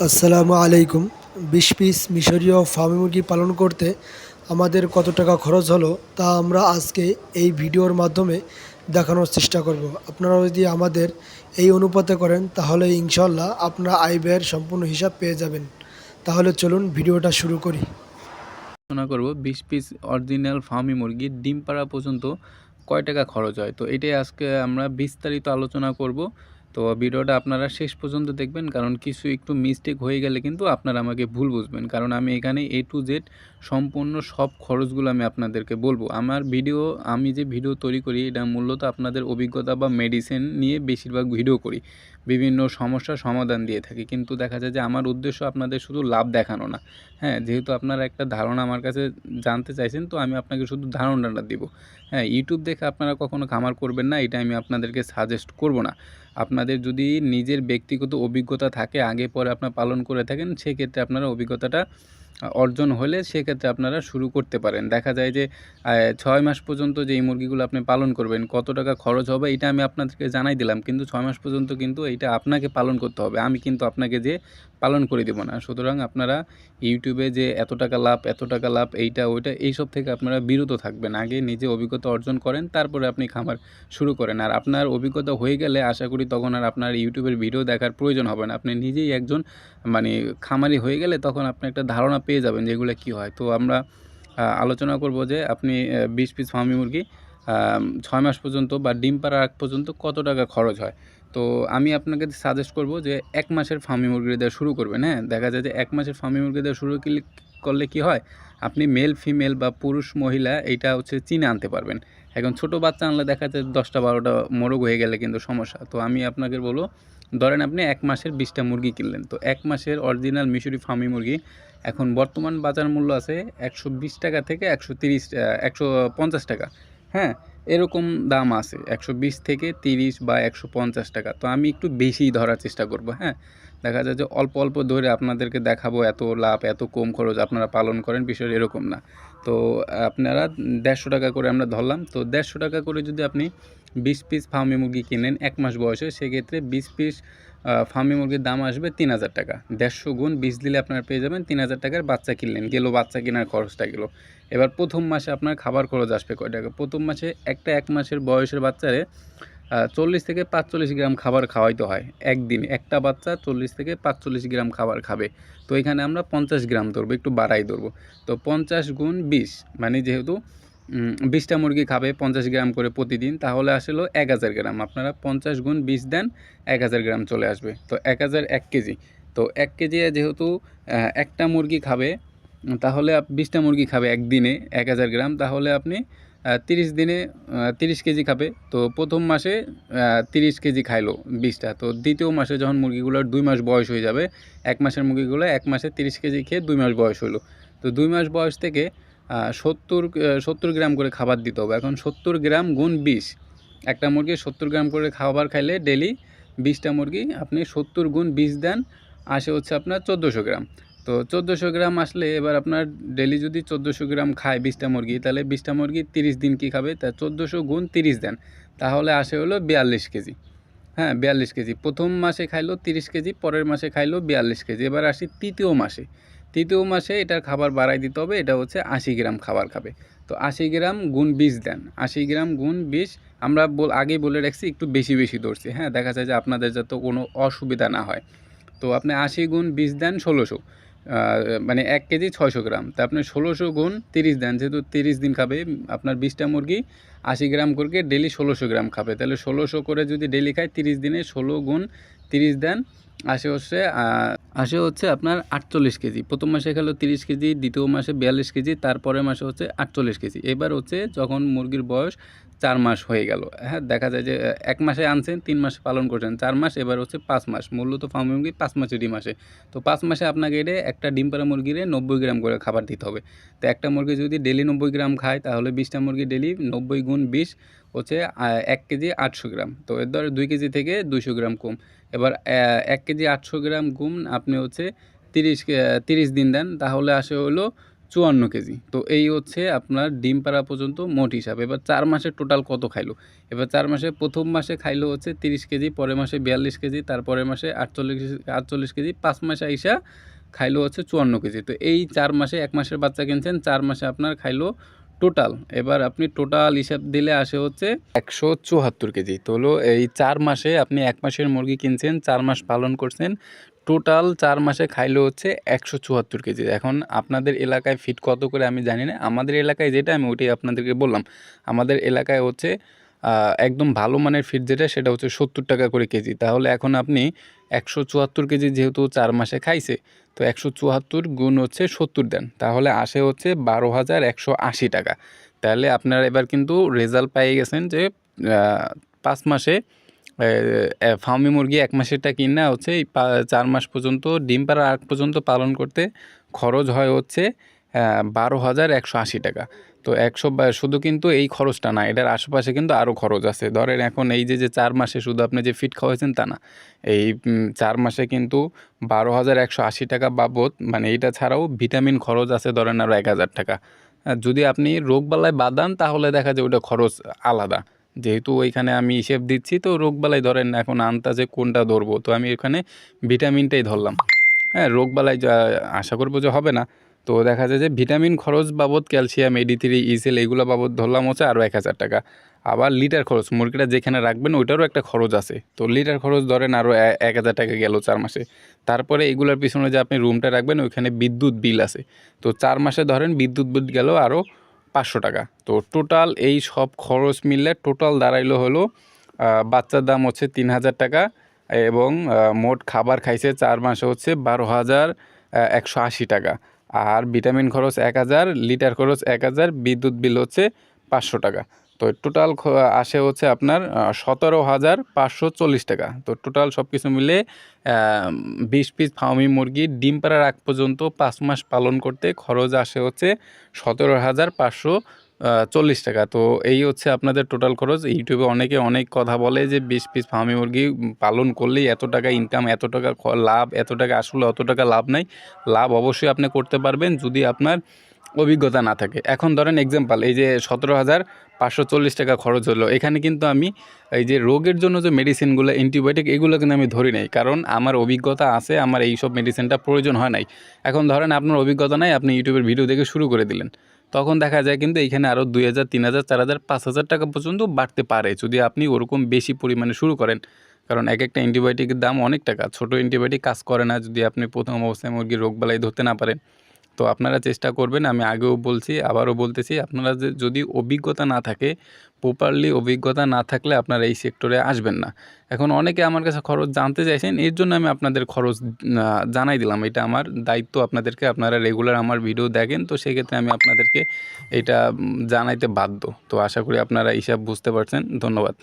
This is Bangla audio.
আসসালামু আলাইকুম। ২০ পিস মিশরীয় ফার্মি মুরগি পালন করতে আমাদের কত টাকা খরচ হলো তা আমরা আজকে এই ভিডিওর মাধ্যমে দেখানোর চেষ্টা করব। আপনারা যদি আমাদের এই অনুপাতে করেন তাহলে ইনশাল্লাহ আপনারা আয় ব্যয়ের সম্পূর্ণ হিসাব পেয়ে যাবেন। তাহলে চলুন ভিডিওটা শুরু করি। আলোচনা করব ২০ পিস অরিজিনাল ফার্মি মুরগির ডিম পাড়া পর্যন্ত কয় টাকা খরচ হয়। তো এটাই আজকে আমরা বিস্তারিত আলোচনা করব। তো ভিডিওটা আপনারা শেষ পর্যন্ত দেখবেন, কারণ কিছু একটু মিস্টেক হয়ে গেলে কিন্তু আপনারা আমাকে ভুল বুঝবেন, কারণ আমি এখানে A to Z সম্পূর্ণ সব খরচগুলো আমি আপনাদেরকে বলবো। আমি যে ভিডিও তৈরি করি এটা মূলত আপনাদের অভিজ্ঞতা বা মেডিসিন নিয়ে বেশিরভাগ ভিডিও করি, বিভিন্ন সমস্যার সমাধান দিয়ে থাকি, কিন্তু দেখা যায় যে আমার উদ্দেশ্য আপনাদের শুধু লাভ দেখানো না। হ্যাঁ, যেহেতু আপনারা একটা ধারণা আমার কাছে জানতে চাইছেন, তো আমি আপনাকে শুধু ধারণাটা দিব। হ্যাঁ, ইউটিউব দেখে আপনারা কখনো খামার করবেন না, এটা আমি আপনাদেরকে সাজেস্ট করব না। আপনাদের যদি নিজের ব্যক্তিগত অভিজ্ঞতা থাকে, আগে পরে আপনারা পালন করে থাকেন, সেক্ষেত্রে আপনারা অভিজ্ঞতাটা অর্জন হলে সেক্ষেত্রে আপনারা শুরু করতে পারেন। দেখা যায় যে ৬ মাস পর্যন্ত যে এই মুরগিগুলো আপনি পালন করবেন, কত টাকা খরচ হবে এটা আমি আপনাদেরকে জানাই দিলাম, কিন্তু ৬ মাস পর্যন্ত কিন্তু এইটা আপনাকে পালন করতে হবে, আমি কিন্তু আপনাকে যে পালন করে দেব না। সুতরাং আপনারা ইউটিউবে যে এত টাকা লাভ এইটা ওইটা এইসব থেকে আপনারা বিরত থাকবেন। আগে নিজে অভিজ্ঞতা অর্জন করেন, তারপরে আপনি খামার শুরু করেন। আর আপনার অভিজ্ঞতা হয়ে গেলে আশা করি তখন আর আপনার ইউটিউবের ভিডিও দেখার প্রয়োজন হবে না। আপনি নিজেই একজন মানে খামারি হয়ে গেলে তখন আপনি একটা ধারণা পেয়ে যাবেন যে এগুলো কী হয়। তো আমরা আলোচনা করব যে আপনি ২০ পিস ফার্মি মুরগি ৬ মাস পর্যন্ত বা ডিম পাড়ার আগ পর্যন্ত কত টাকা খরচ হয়। তো আমি আপনাকে সাজেস্ট করব যে ১ মাসের ফার্মি মুরগি দিয়ে শুরু করবেন। হ্যাঁ, দেখা যায় যে ১ মাসের ফার্মি মুরগি দিয়ে শুরু করলে কি হয়, আপনি মেল ফিমেল বা পুরুষ মহিলা এইটা হচ্ছে চিনে আনতে পারবেন। এখন ছোটো বাচ্চা আনলে দেখা যায় ১০টা ১২টা মোরগ হয়ে গেলে কিন্তু সমস্যা। তো আমি আপনাকে বলব, ধরেন আপনি ১ মাসের ২০টা মুরগি কিনলেন, তো ১ মাসের অরিজিনাল মিশরি ফার্মি মুরগি এখন বর্তমান বাজার মূল্য আছে ১২০ টাকা থেকে ১৫০ টাকা। হ্যাঁ, এরকম দাম আছে ১২০ থেকে ৩০ বা ১৫০ টাকা। তো আমি একটু বেশিই ধরার চেষ্টা করব। হ্যাঁ, দেখা যায় যে অল্প অল্প ধরে আপনাদেরকে দেখাবো এত লাভ এত কম খরচ আপনারা পালন করেন, বিষয় এরকম না। তো আপনারা ১৫০ টাকা করে আমরা ধরলাম, তো ১৫০ টাকা করে যদি আপনি ২০ পিস ফার্মি মুরগি কিনেন ১ মাস বয়সে, সেক্ষেত্রে ২০ পিস ফার্মি মুরগির দাম আসবে ৩০০০ টাকা। ১৫০ গুণ ২০ দিলে আপনারা পেয়ে যাবেন ৩০০০ টাকার বাচ্চা কিনলেন, বাচ্চা কেনার খরচটা গেল। এবার প্রথম মাসে আপনার খাবার খরচ আসবে কয় টাকা। প্রথম মাসে ১ মাসের বয়সের বাচ্চারে ৪০ থেকে ৪৫ গ্রাম খাবার খাওয়াইতে হয় একদিনে। একটা বাচ্চা ৪০ থেকে ৪৫ গ্রাম খাবার খাবে। তো এখানে আমরা ৫০ গ্রাম ধরবো, একটু বাড়াই ধরবো। তো ৫০ গুণ ২০ মানে যেহেতু ২০টা মুরগি খাবে ৫০ গ্রাম করে প্রতিদিন, তাহলে আসলে ১০০০ গ্রাম। আপনারা ৫০ গুণ ২০ দেন, ১০০০ গ্রাম চলে আসবে। তো ১০০০ ১ কেজি। তো ১ কেজি যেহেতু একটা মুরগি খাবে, তাহলে ২০টা মুরগি খাবে একদিনে ১০০০ গ্রাম, তাহলে আপনি ৩০ দিনে ৩০ কেজি খাবে। তো প্রথম মাসে ৩০ কেজি খাইলো ২০টা। তো দ্বিতীয় মাসে যখন মুরগিগুলোর ২ মাস বয়স হয়ে যাবে, ১ মাসের মুরগিগুলো ১ মাসে ৩০ কেজি খেয়ে ২ মাস বয়স হলো। তো ২ মাস বয়স থেকে ৭০ গ্রাম করে খাবার দিতে হবে। এখন ৭০ গ্রাম গুণ ২০, একটা মুরগি ৭০ গ্রাম করে খাবার খাইলে ডেলি ২০টা মুরগি আপনি ৭০ গুণ ২০ দেন, আসে হচ্ছে আপনার ১৪০০ গ্রাম। তো ১৪০০ গ্রাম আসলে এবার আপনার ডেলি যদি ১৪০০ গ্রাম খায় ২০টা মুরগি, তাহলে ২০টা মুরগি ৩০ দিন কী খাবে, তা ১৪০০ গুণ ৩০ দেন, তাহলে আসে হলো ৪২ কেজি। হ্যাঁ, ৪২ কেজি। প্রথম মাসে খাইলো ৩০ কেজি, পরের মাসে খাইলো ৪২ কেজি। এবার আসি তৃতীয় মাসে। তৃতীয় মাসে এটার খাবার বাড়াই দিতে হবে, এটা হচ্ছে ৮০ গ্রাম খাবার খাবে। তো ৮০ গ্রাম গুণ ২০ দেন, ৮০ গ্রাম গুণ ২০ আমরা আগেই বলে রাখছি একটু বেশি বেশি ধরছি। হ্যাঁ, দেখা যায় যে আপনাদের যাতে কোনো অসুবিধা না হয়। তো আপনি ৮০ গুণ ২০ দেন ১৬০০, মানে ১ কেজি ৬০০ গ্রাম। তা আপনি ১৬০০ গুণ ৩০ দেন, যেহেতু ৩০ দিন খাবে আপনার ২০টা মুরগি ৮০ গ্রাম করে ডেলি ১৬০০ গ্রাম খাবে, তাহলে ১৬০০ করে যদি ডেলি খায় ৩০ দিনে ১৬ গুণ ৩০ দেন, আসে হচ্ছে আপনার ৪৮ কেজি। প্রথম মাসে খেলো ৩০ কেজি, দ্বিতীয় মাসে ৪২ কেজি, তারপরের মাসে হচ্ছে ৪৮ কেজি। এবার হচ্ছে যখন মুরগির বয়স ৪ মাস হয়ে গেল, হ্যাঁ, দেখা যায় যে ১ মাসে আনছেন, ৩ মাস পালন করছেন, ৪ মাস, এবার হচ্ছে 5 মাস। মূলত ফার্মি মুরগি ৫ মাসে ডিম আসে। তো 5 মাসে আপনাকে এটা একটা ডিম পাড়া মুরগিরে ৯০ গ্রাম করে খাবার দিতে হবে। তো একটা মুরগি যদি ডেলি ৯০ গ্রাম খায়, তাহলে ২০টা মুরগি ডেলি ৯০ গুণ ২০ হচ্ছে ১ কেজি ৮০০ গ্রাম। তো এর ধরে ২ কেজি থেকে ২০০ গ্রাম কম। এবার ১ কেজি ৮০০ গ্রাম গুণ আপনি হচ্ছে ৩০ দিন দেন, তাহলে আসে হলো 54 কেজি। তো এই হচ্ছে আপনার ডিম পাড়া পর্যন্ত মোট হিসাব। এবার 4 মাসে টোটাল কত খাইলো? এবার 4 মাসে ১ম মাসে খাইলো হচ্ছে 30 কেজি, পরের মাসে 42 কেজি, তারপরের মাসে 48 কেজি, 5 মাসে আইসা খাইলো হচ্ছে 54 কেজি। তো এই 4 মাসে 1 মাসের বাচ্চা কিনছেন, 4 মাসে আপনার খাইলো টোটাল। এবার আপনি টোটাল হিসাব দিলে আসে হচ্ছে 174 কেজি। তো হলো এই 4 মাসে আপনি 1 মাসের মুরগি কিনছেন, 4 মাস পালন করছেন। টোটাল 4 মাসে খাইলো হচ্ছে 174 কেজি। এখন আপনাদের এলাকায় ফিট কত করে আমি জানি না। আমাদের এলাকায় যেটা আমি ওইটাই আপনাদেরকে বললাম। আমাদের এলাকায় হচ্ছে একদম ভালো মানের ফিট যেটা সেটা হচ্ছে 70 টাকা করে কেজি। তাহলে এখন আপনি 174 কেজি যেহেতু 4 মাসে খাইছে, তো 174 গুণ হচ্ছে 70 দেন। তাহলে আসে হচ্ছে 12,180 টাকা। তাহলে আপনারা এবার কিন্তু রেজাল্ট পেয়ে গেছেন যে 5 মাসে ফার্মি মুরগি 1 মাসেরটা কিনা হচ্ছে এই 4 মাস পর্যন্ত ডিম পাড়ার আগ পর্যন্ত পালন করতে খরচ হয় হচ্ছে 12,180 টাকা। তো শুধু কিন্তু এই খরচটা না, এটার আশেপাশে কিন্তু আরও খরচ আছে। ধরেন এখন এই যে 4 মাসে শুধু আপনি যে ফিট খাওয়াইছেন তা না, এই 4 মাসে কিন্তু 12,180 টাকা বাবদ মানে এইটা ছাড়াও ভিটামিন খরচ আছে ধরেন আরও 1,000 টাকা। যদি আপনি রোগবালাই বাদান তাহলে দেখা যায় ওটা খরচ আলাদা। যেহেতু ওইখানে আমি হিসেব দিচ্ছি, তো রোগবালাই ধরেন এখন আন্দাজে কোনটা ধরবো, তো আমি এখানে ভিটামিনটাই ধরলাম। হ্যাঁ, রোগবালাই আশা করবো যে হবে না। তো দেখা যায় যে ভিটামিন খরচ বাবদ ক্যালসিয়াম, AD3, ইসেল এইগুলো বাবদ ধরলাম হচ্ছে আরও 1,000 টাকা। আবার লিটার খরচ মুরগিটা যেখানে রাখবেন ওইটারও একটা খরচ আছে। তো লিটার খরচ ধরেন আরও 1,000 টাকা গেল 4 মাসে। তারপরে এগুলোর পিছনে যে আপনি রুমটা রাখবেন ওইখানে বিদ্যুৎ বিল আছে। তো 4 মাসে ধরেন বিদ্যুৎ বিল গেল আরও 500 টাকা। তো টোটাল এই সব খরচ মিললে টোটাল দাঁড়াইলো হলো বাচ্চার দাম হচ্ছে 3,000 টাকা এবং মোট খাবার খাইছে 4 মাসে হচ্ছে 12,180 টাকা। আর ভিটামিন খরচ 1,000, লিটার খরচ 1,000, বিদ্যুৎ বিল হচ্ছে 500 টাকা। তো টোটাল আসে হচ্ছে আপনার 17,540 টাকা। তো টোটাল সব কিছু মিলে 20 পিস ফার্মি মুরগির ডিম পাড়ার আগ পর্যন্ত 5 মাস পালন করতে খরচ আসে হচ্ছে 17,540 টাকা। তো এই হচ্ছে আপনাদের টোটাল খরচ। ইউটিউবে অনেকে অনেক কথা বলে যে 20 পিস ফার্মি মুরগি পালন করলেই এত টাকা ইনকাম, এত টাকা লাভ, এত টাকা, আসলে অত টাকা লাভ নাই। লাভ অবশ্যই আপনি করতে পারবেন যদি আপনার অভিজ্ঞতা না থাকে। এখন ধরেন এক্সাম্পল এই যে 17,540 টাকা খরচ হলো, এখানে কিন্তু আমি এই যে রোগের জন্য যে মেডিসিনগুলো, অ্যান্টিবায়োটিক, এগুলো কিন্তু আমি ধরি নাই, কারণ আমার অভিজ্ঞতা আছে, আমার এই সব মেডিসিনটা প্রয়োজন হয় নাই। এখন ধরেন আপনার অভিজ্ঞতা নাই, আপনি ইউটিউবের ভিডিও দেখে শুরু করে দিলেন, তখন দেখা যায় কিন্তু এইখানে আরও 2,000, 3,000, 4,000, 5,000 টাকা পর্যন্ত বাড়তে পারে যদি আপনি ওরকম বেশি পরিমাণে শুরু করেন। কারণ একটা অ্যান্টিবায়োটিকের দাম অনেক টাকা। ছোটো অ্যান্টিবায়োটিক কাজ করে না যদি আপনি প্রথম অবস্থায় মুরগির রোগবালাই ধরতে না পারেন। তো আপনারা চেষ্টা করবেন, আমি আগেও বলছি আবারও বলতেছি, আপনারা যদি অভিজ্ঞতা না থাকে, প্রপারলি অভিজ্ঞতা না থাকলে আপনারা এই সেক্টরে আসবেন না। এখন অনেকে আমার কাছে খরচ জানতে চাইছেন, এর জন্য আমি আপনাদের খরচ জানাই দিলাম। এটা আমার দায়িত্ব আপনাদেরকে, আপনারা রেগুলার আমার ভিডিও দেখেন, তো সেক্ষেত্রে আমি আপনাদেরকে এটা জানাইতে বাধ্য। তো আশা করি আপনারা হিসাব বুঝতে পারছেন। ধন্যবাদ।